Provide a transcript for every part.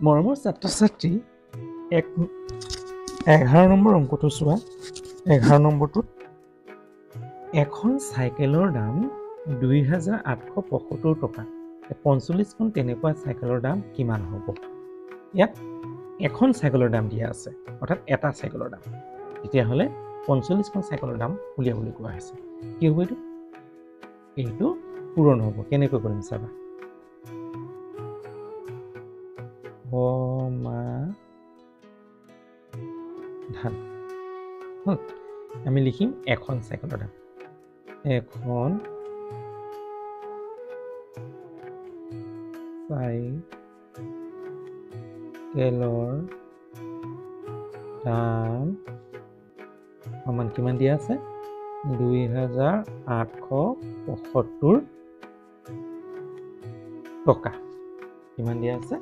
মৰমৰ ছাত্ৰ-ছাত্ৰী 11 নম্বৰ অংকটো চোৱা। 11 নম্বৰটোত এখন চাইকেলৰ দাম 2,875 টকা। 45খন তেনেকুৱা চাইকেলৰ দাম কিমান হ'ব? ইয়াত এখন চাইকেলৰ দাম দিয়া আছে, অৰ্থাৎ এটা চাইকেলৰ দাম। তেতিয়াহ'লে 45খন চাইকেলৰ দাম উলিয়াবলৈ কোৱা হৈছে। কি হ'ব এইটো? এইটো পূৰণ হ'ব। কেনেকৈ কৰিম চাবা। সমাধান। আমি লিখিম এখন চাইকেলৰ দাম। এখন চাইকেলৰ দাম সমান কিমান দিয়া আছে? 2,875 টকা। কিমান দিয়া আছে?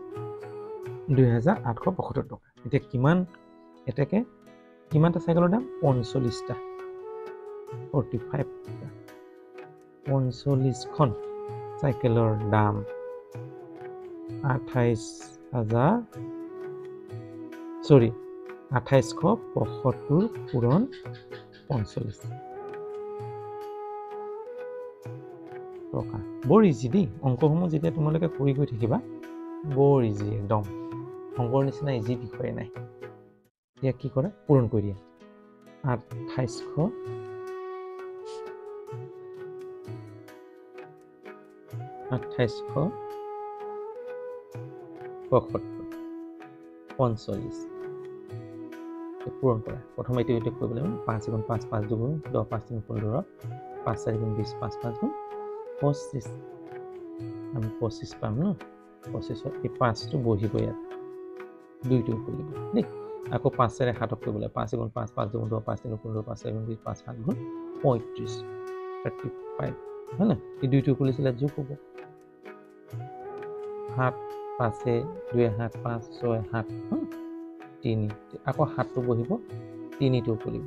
2,875 টকা। এতিয়া কিমানটা চাইকেলৰ দাম? 45টা। 45 টকা। 45খন চাইকেলৰ দাম 2,875 পূৰণ 45 টকা। বৰ ইজি দেই। অংকসমূহ যেতিয়া তোমালোকে কৰি গৈ থাকিবা, বৰ ইজি একদম। অংকৰ নিচিনা ইজি বিষয়ে নাই। এতিয়া কি কৰে? পূৰণ কৰি দিয়া। 2,875 45 পূৰণ কৰা। প্ৰথম এইটো কৰিব লাগিব। 5 × 5 5 2 10 5 3 15 5 4 20 5 5 25। আমি 25 পাম ন? 25ত এই 5টো বহিব ইয়াত। 2টো কৰিব দেই। আকৌ 5 4 7 কৰিব লাগিব। 5 × 5 5 2 10 5 3 15 5 4 20 5 7 35 35 হয় না? এই 2টো কৰিছিলে যোগ হ'ব। 7 5 2 7 5 6 7 3। আকৌ 7টো বহিব। 3টো কৰিব।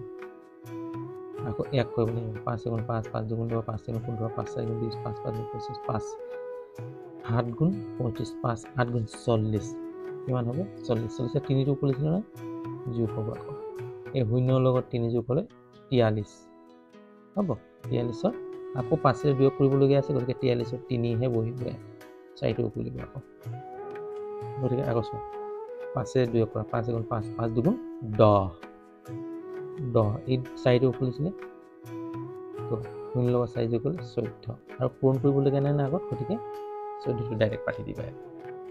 আকৌ ইয়াক কৰিব লাগিব। 5 × 5 5 2 10 5 3 15 5 4 20 5 5 25 5 7 × 35 5 8 × 40 কিমান হ'ব? 40 40 3টো কৰিছিলে নহয়, যোগ হ'ব। আকৌ এই শূন্যৰ লগত 3 যোগ হ'লে 43 হ'ব। 43ত আকৌ 5 2 কৰিবলগীয়া আছে, গতিকে 43ত 3হে বহিব। 4টো কৰিব আকৌ। গতিকে আকৌ চোৱা, 5 2 কৰা। 5 × 5 5 2 10 এই 4টো খুলিছিলে, 0 লগত 4 যোগ কৰিলে 14। আৰু পূৰণ কৰিবলগীয়া নাই না আগত, গতিকে 14টো ডাইৰেক্ট পাতি দিবা।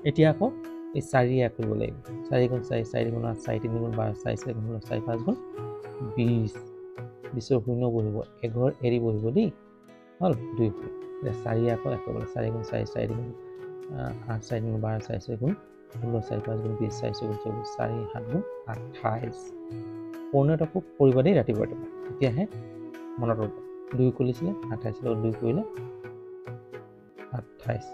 এতিয়া আকৌ এই 4 কৰিব লাগিব। 4 × 4 4 × 8 4 3 × 12 4 4 × 4 5 20 20ৰ শূন্য বহিব। এঘৰ এৰি বহিব দেই। হ'ল 2 এতিয়া 4 আকৌ কৰিব লাগিব। 4 × 4 4 3 8 4 3 12 4 4 16 4 5 20 4 4 24 4 7 28। পূৰ্ণত আকৌ কৰিবা দেই ৰাতিপুৱা। তেতিয়াহে মনত ৰ'ব। 2 কৰিছিলে 28 লগত 2 কৰিলে 28।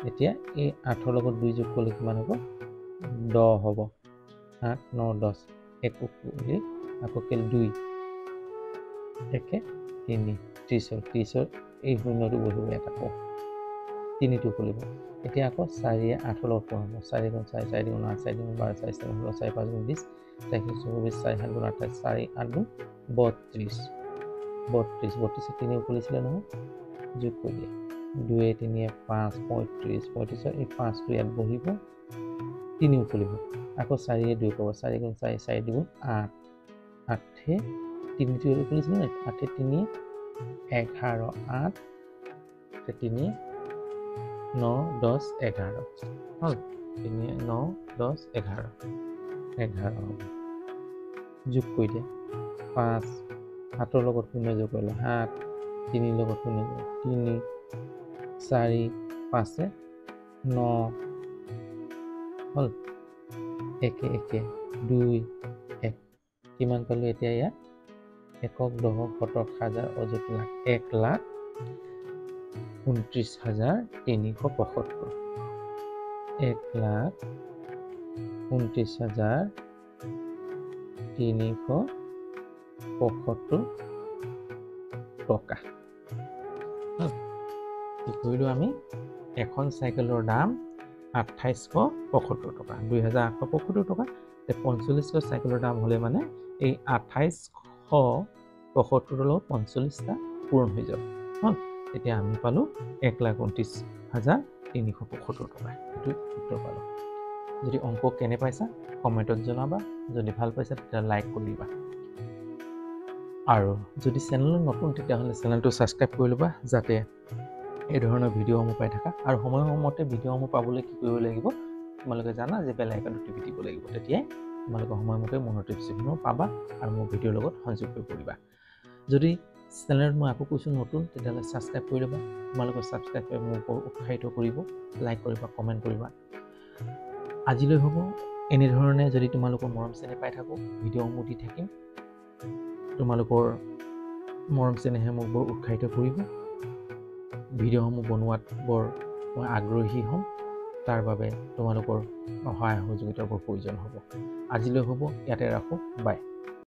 এতিয়া এই 8ৰ লগত 2 যোগ কৰিলে কিমান হ'ব? 10 হ'ব। 8 9 10 একো কৰিলে আকৌ 2 একে 3 30ৰ এই শূন্যটো বহিব ইয়াত। আকৌ 3টো কৰিব। এতিয়া আকৌ 4 8ৰ লগত পঢ়াব। 4 × 4 4 3 8 4 3 12 4 4 16 4 5 20 4 24 4 7 28 4 8 32 32 3 কৰিছিলে নহয়, যোগ কৰি দিয়া। 2 3 5 35 35ৰ এই 5টো ইয়াত বহিব। 3 কৰিব। আকৌ 4 2 কৰিব। 4 × 4 4 2 8 8 3টো কৰিছিলে নাই? 8 3 11 8 3 9 10 11 হ'ল। 3 9 10 11 হ'ব। যোগ কৰি দিয়া। 5 7ৰ লগত 0 যোগ কৰিলে 7 3 লগত 0 যোগ 3 4 5 9 হ'ল। 1 1 2 1 কিমান পালো এতিয়া? ইয়াত একক দশক শতক হাজাৰ অযুত লাখ 1,29,375 1,29,375 টকা। কি কৰিলোঁ আমি এখন চাইকেলৰ দাম 2875 টকা 2875 টকা 45টা চাইকেলৰ দাম হ'লে মানে এই 2875 লগত 45টা পূৰণ হৈ যাব হ'ল তেতিয়া আমি পালোঁ 1,29,375 টকা এইটো উত্তৰ পালোঁ যদি অংক কেনে পাইছা কমেণ্টত জনাবা যদি ভাল পাইছা তেতিয়া লাইক কৰিবা আৰু যদি চেনেলত নতুন তেতিয়াহ'লে চেনেলটো ছাবস্ক্ৰাইব কৰি ল'বা যাতে এই ধৰণৰ ভিডিঅ'সমূহ পাই থাকা আৰু সময়মতে ভিডিঅ'সমূহ পাবলৈ কি কৰিব লাগিব তোমালোকে জানা যে বেল আইকনটো টিপি দিব লাগিব তেতিয়াই তোমালোকে সময়মতে মোৰ নটিফিকেশ্যনসমূহ পাবা আৰু মোৰ ভিডিঅ'ৰ লগত সংযোগ কৰি পৰিবা যদি চেনেলত মই আকৌ কৈছোঁ নতুন তেতিয়াহ'লে ছাবস্ক্ৰাইব কৰি ল'বা তোমালোকৰ ছাবস্ক্ৰাইবে মোৰ ওপৰত উৎসাহিত কৰিব লাইক কৰিবা কমেণ্ট কৰিবা আজিলৈ হ'ব এনেধৰণে যদি তোমালোকৰ মৰম চেনেহ পাই থাকোঁ ভিডিঅ'সমূহ দি থাকিম তোমালোকৰ মৰম চেনেহে মোক বৰ উৎসাহিত কৰিব ভিডিঅ'সমূহ বনোৱাত বৰ মই আগ্ৰহী হ'ম তাৰ বাবে তোমালোকৰ সহায় সহযোগিতাৰ বৰ প্ৰয়োজন হ'ব আজিলৈ হ'ব ইয়াতে ৰাখোঁ বাই